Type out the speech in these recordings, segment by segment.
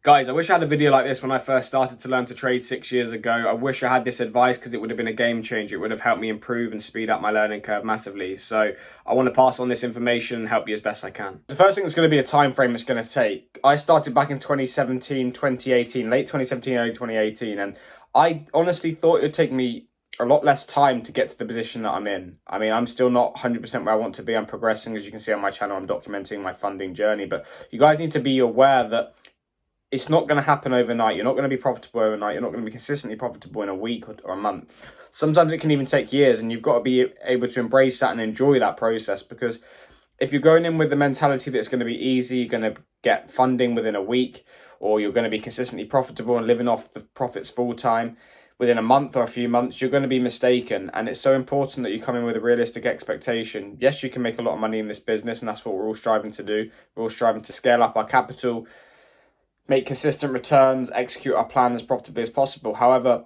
Guys, I wish I had a video like this when I first started to learn to trade 6 years ago. I wish I had this advice because it would have been a game changer. It would have helped me improve and speed up my learning curve massively. So I want to pass on this information and help you as best I can. The first thing that's going to be a time frame it's going to take. I started back in 2017, 2018, late 2017, early 2018. And I honestly thought it would take me a lot less time to get to the position that I'm in. I mean, I'm still not 100% where I want to be. I'm progressing. As you can see on my channel, I'm documenting my funding journey. But you guys need to be aware that it's not going to happen overnight. You're not going to be profitable overnight. You're not going to be consistently profitable in a week or a month. Sometimes it can even take years, and you've got to be able to embrace that and enjoy that process, because if you're going in with the mentality that it's going to be easy, you're going to get funding within a week, or you're going to be consistently profitable and living off the profits full time within a month or a few months, you're going to be mistaken. And it's so important that you come in with a realistic expectation. Yes, you can make a lot of money in this business, and that's what we're all striving to do. We're all striving to scale up our capital, make consistent returns, execute our plan as profitably as possible. However,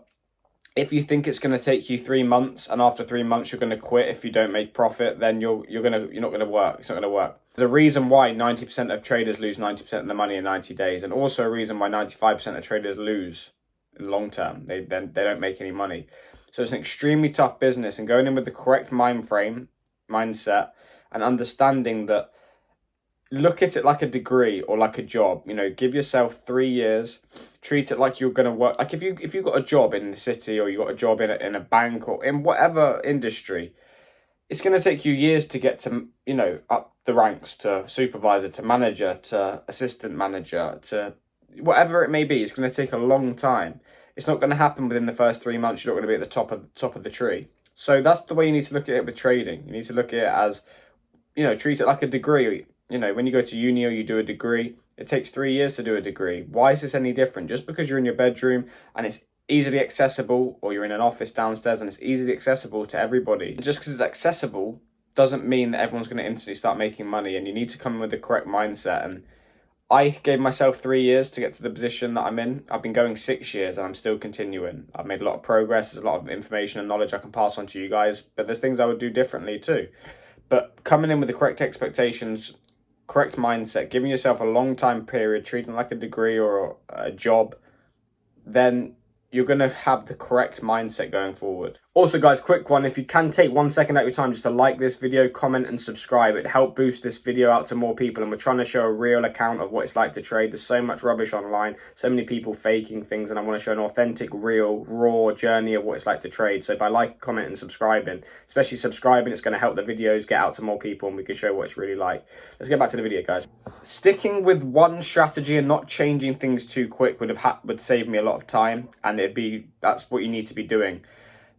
if you think it's going to take you 3 months, and after 3 months you're going to quit if you don't make profit, then you're not going to work. It's not going to work. There's a reason why 90% of traders lose 90% of the money in 90 days, and also a reason why 95% of traders lose in the long term. They don't make any money. So it's an extremely tough business, and going in with the correct mindset, and understanding that, look at it like a degree or like a job. You know, give yourself 3 years. Treat it like you're going to work. Like if you got a job in the city, or you got a job in a bank, or in whatever industry, it's going to take you years to get to, you know, up the ranks to supervisor, to manager, to assistant manager, to whatever it may be. It's going to take a long time. It's not going to happen within the first 3 months. You're not going to be at the top of the tree. So that's the way you need to look at it with trading. You need to look at it as, you know, treat it like a degree. You know, when you go to uni or you do a degree, it takes 3 years to do a degree. Why is this any different? Just because you're in your bedroom and it's easily accessible, or you're in an office downstairs and it's easily accessible to everybody, just because it's accessible doesn't mean that everyone's going to instantly start making money. And you need to come in with the correct mindset. And I gave myself 3 years to get to the position that I'm in. I've been going 6 years and I'm still continuing. I've made a lot of progress. There's a lot of information and knowledge I can pass on to you guys, but there's things I would do differently too. But coming in with the correct expectations, correct mindset, giving yourself a long time period, treating it like a degree or a job, then you're going to have the correct mindset going forward. Also, guys, quick one. If you can take 1 second out of your time just to like this video, comment and subscribe. It'd help boost this video out to more people. And we're trying to show a real account of what it's like to trade. There's so much rubbish online, so many people faking things. And I want to show an authentic, real, raw journey of what it's like to trade. So by like, comment and subscribing, especially subscribing, it's going to help the videos get out to more people and we can show what it's really like. Let's get back to the video, guys. Sticking with one strategy and not changing things too quick would save me a lot of time. And that's what you need to be doing.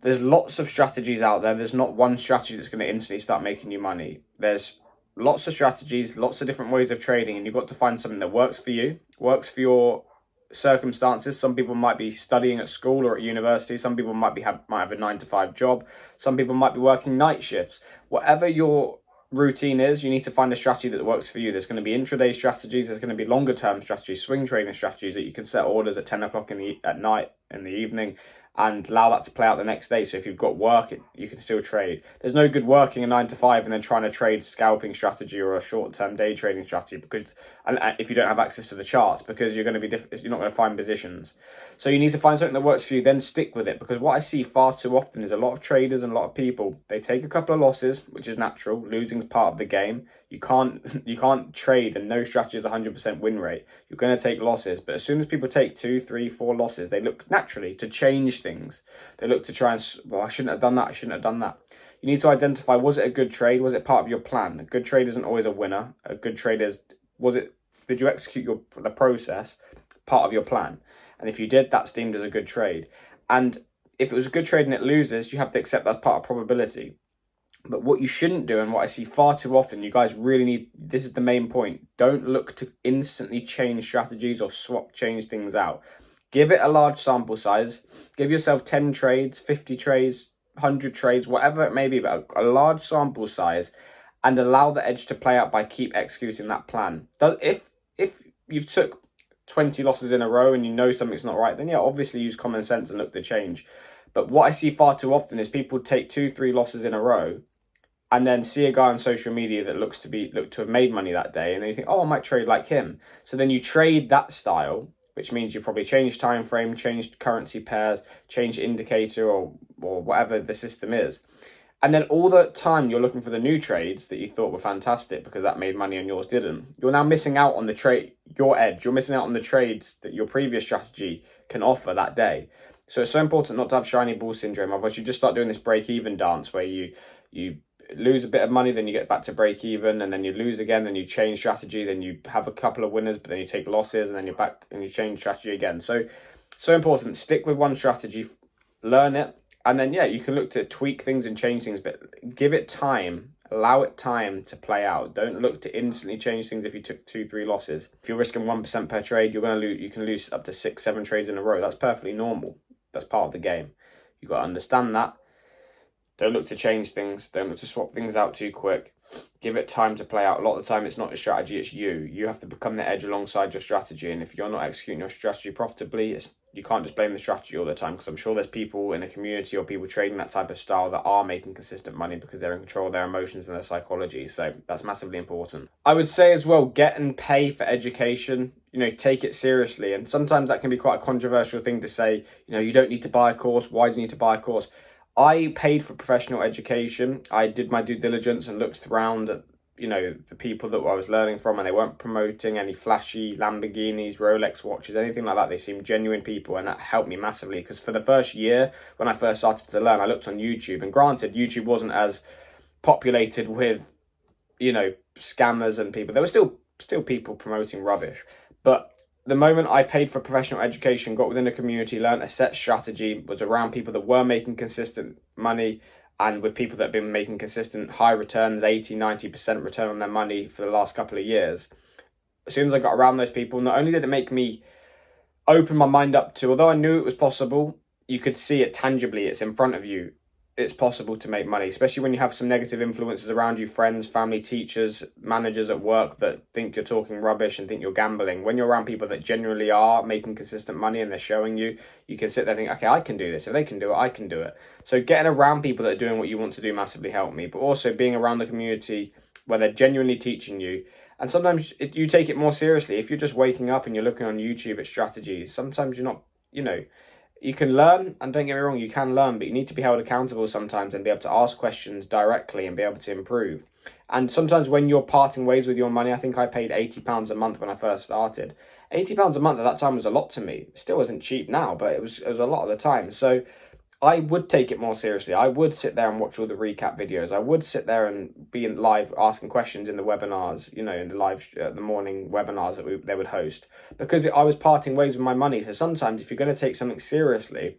There's lots of strategies out there. There's not one strategy that's going to instantly start making you money. There's lots of strategies, lots of different ways of trading, and you've got to find something that works for you, works for your circumstances. Some people might be studying at school or at university. Some people might have a 9-to-5 job. Some people might be working night shifts. Whatever your routine is, you need to find a strategy that works for you. There's going to be intraday strategies. There's going to be longer term strategies, swing trading strategies that you can set orders at 10 o'clock at night, in the evening, and allow that to play out the next day. So if you've got work, you can still trade. There's no good working a 9-to-5 and then trying to trade scalping strategy or a short-term day trading strategy, because if you don't have access to the charts, because you're not going to find positions. So you need to find something that works for you, then stick with it. Because what I see far too often is a lot of traders and a lot of people, they take a couple of losses, which is natural. Losing is part of the game. You can't trade, and no strategy is 100% win rate. You're going to take losses, but as soon as people take 2, 3, 4 losses, they look naturally to change things. They look to try and, well, I shouldn't have done that. I shouldn't have done that. You need to identify, was it a good trade? Was it part of your plan? A good trade isn't always a winner. A good trade is, did you execute the process part of your plan? And if you did, that's deemed as a good trade. And if it was a good trade and it loses, you have to accept that's part of probability. But what you shouldn't do, and what I see far too often, you guys really need, this is the main point, don't look to instantly change strategies or change things out. Give it a large sample size. Give yourself 10 trades, 50 trades, 100 trades, whatever it may be, but a large sample size, and allow the edge to play out by keep executing that plan. If you've took 20 losses in a row and you know something's not right, then yeah, obviously use common sense and look to change. But what I see far too often is people take 2, 3 losses in a row and then see a guy on social media that look to have made money that day, and then you think, oh, I might trade like him. So then you trade that style, which means you probably changed time frame, changed currency pairs, changed indicator, or whatever the system is. And then all the time you're looking for the new trades that you thought were fantastic because that made money and yours didn't. You're now missing out on the trade, your edge. You're missing out on the trades that your previous strategy can offer that day. So it's so important not to have shiny ball syndrome. Otherwise, you just start doing this break-even dance where you lose a bit of money, then you get back to break-even, and then you lose again, then you change strategy, then you have a couple of winners, but then you take losses, and then you're back and you change strategy again. So important. Stick with one strategy, learn it. And then, yeah, you can look to tweak things and change things, but give it time. Allow it time to play out. Don't look to instantly change things if you took 2-3 losses. If you're risking 1% per trade, you're going to lose. You can lose up to 6-7 trades in a row. That's perfectly normal. That's part of the game. You've got to understand that. Don't look to change things. Don't look to swap things out too quick. Give it time to play out. A lot of the time, it's not the strategy, it's you. You have to become the edge alongside your strategy. And if you're not executing your strategy profitably, you can't just blame the strategy all the time, because I'm sure there's people in a community or people trading that type of style that are making consistent money because they're in control of their emotions and their psychology. So that's massively important. I would say as well, get and pay for education. Take it seriously. And sometimes that can be quite a controversial thing to say. You don't need to buy a course. Why do you need to buy a course? I paid for professional education. I did my due diligence and looked around at, the people that I was learning from, and they weren't promoting any flashy Lamborghinis, Rolex watches, anything like that. They seemed genuine people, and that helped me massively, because for the first year, when I first started to learn, I looked on YouTube, and granted, YouTube wasn't as populated with, scammers and people. There were still people promoting rubbish, but the moment I paid for professional education, got within a community, learned a set strategy, was around people that were making consistent money, and with people that have been making consistent high returns, 80-90% return on their money for the last couple of years. As soon as I got around those people, not only did it make me open my mind up to, although I knew it was possible, you could see it tangibly, it's in front of you. It's possible to make money, especially when you have some negative influences around you, friends, family, teachers, managers at work that think you're talking rubbish and think you're gambling. When you're around people that genuinely are making consistent money and they're showing you, you can sit there and think, okay, I can do this. If they can do it, I can do it. So getting around people that are doing what you want to do massively helped me, but also being around the community where they're genuinely teaching you. And sometimes you take it more seriously. If you're just waking up and you're looking on YouTube at strategies, sometimes you're not, you can learn, and don't get me wrong, you can learn, but you need to be held accountable sometimes and be able to ask questions directly and be able to improve. And sometimes when you're parting ways with your money, I think I paid £80 a month when I first started. £80 a month at that time was a lot to me. It still isn't cheap now, but it was a lot of the time. So I would take it more seriously. I would sit there and watch all the recap videos. I would sit there and be in live asking questions in the webinars, in the live, the morning webinars that they would host, because I was parting ways with my money. So sometimes if you're going to take something seriously,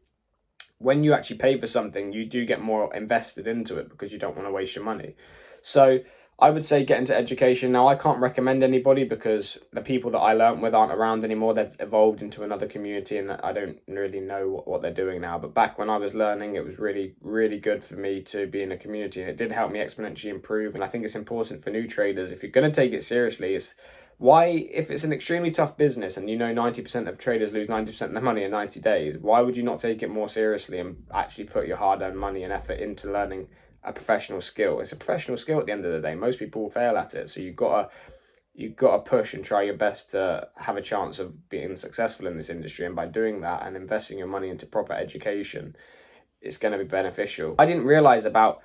when you actually pay for something, you do get more invested into it because you don't want to waste your money. So I would say get into education. Now, I can't recommend anybody because the people that I learnt with aren't around anymore. They've evolved into another community and I don't really know what they're doing now. But back when I was learning, it was really, really good for me to be in a community, and it did help me exponentially improve. And I think it's important for new traders, if you're going to take it seriously, is why, if it's an extremely tough business and 90% of traders lose 90% of their money in 90 days, why would you not take it more seriously and actually put your hard-earned money and effort into learning a professional skill? It's a professional skill at the end of the day. Most people will fail at it, so you've got to push and try your best to have a chance of being successful in this industry. And by doing that and investing your money into proper education, it's going to be beneficial. I didn't realize about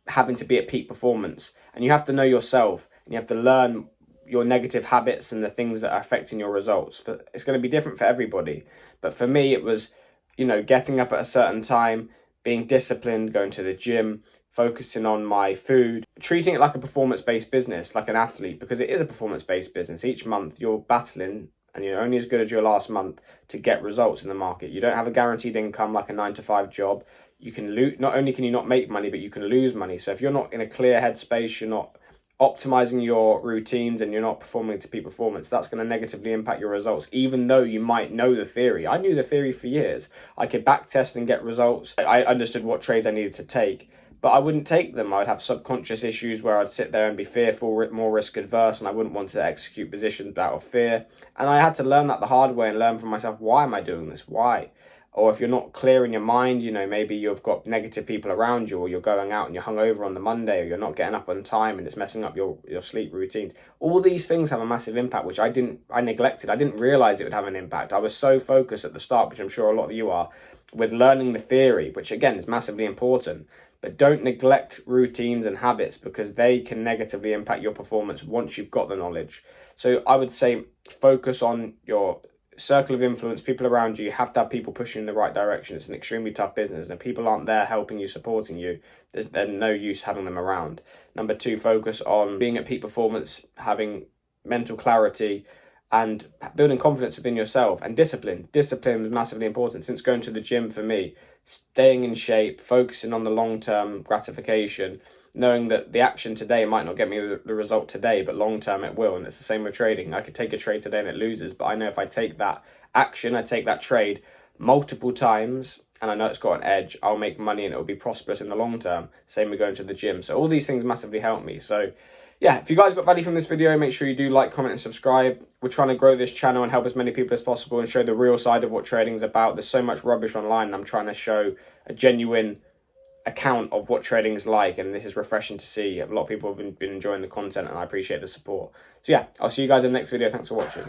having to be at peak performance, and you have to know yourself and you have to learn your negative habits and the things that are affecting your results. It's going to be different for everybody, but for me it was getting up at a certain time, being disciplined, going to the gym, focusing on my food, treating it like a performance-based business, like an athlete, because it is a performance-based business. Each month you're battling and you're only as good as your last month to get results in the market. You don't have a guaranteed income like a 9-to-5 job. You can lose, not only can you not make money, but you can lose money. So if you're not in a clear headspace, you're not optimizing your routines and you're not performing to peak performance, that's going to negatively impact your results, even though you might know the theory. I knew the theory for years. I could back test and get results. I understood what trades I needed to take, but I wouldn't take them. I would have subconscious issues where I'd sit there and be fearful, more risk adverse, and I wouldn't want to execute positions out of fear. And I had to learn that the hard way and learn for myself, why am I doing this? Why? or if you're not clear in your mind, you know, maybe you've got negative people around you, or you're going out and you're hungover on the Monday, or you're not getting up on time and it's messing up your sleep routines. All these things have a massive impact, which I neglected. I didn't realize it would have an impact. I was so focused at the start, which I'm sure a lot of you are, with learning the theory, which again is massively important. But don't neglect routines and habits, because they can negatively impact your performance once you've got the knowledge. So I would say focus on your circle of influence, people around you. You have to have people pushing in the right direction. It's an extremely tough business, and if people aren't there helping you, supporting you, there's no use having them around. Number two, focus on being at peak performance, having mental clarity, and building confidence within yourself, and discipline. Discipline is massively important. Since going to the gym for me, staying in shape, focusing on the long-term gratification, knowing that the action today might not get me the result today, but long-term it will. And it's the same with trading. I could take a trade today and it loses, but I know if I take that action, I take that trade multiple times, and I know it's got an edge, I'll make money and it'll be prosperous in the long term. Same with going to the gym. So all these things massively help me. So yeah, if you guys got value from this video, make sure you do like, comment and subscribe. We're trying to grow this channel and help as many people as possible and show the real side of what trading is about. There's so much rubbish online, and I'm trying to show a genuine account of what trading is like, and this is refreshing to see. A lot of people have been enjoying the content, and I appreciate the support. So yeah, I'll see you guys in the next video. Thanks for watching.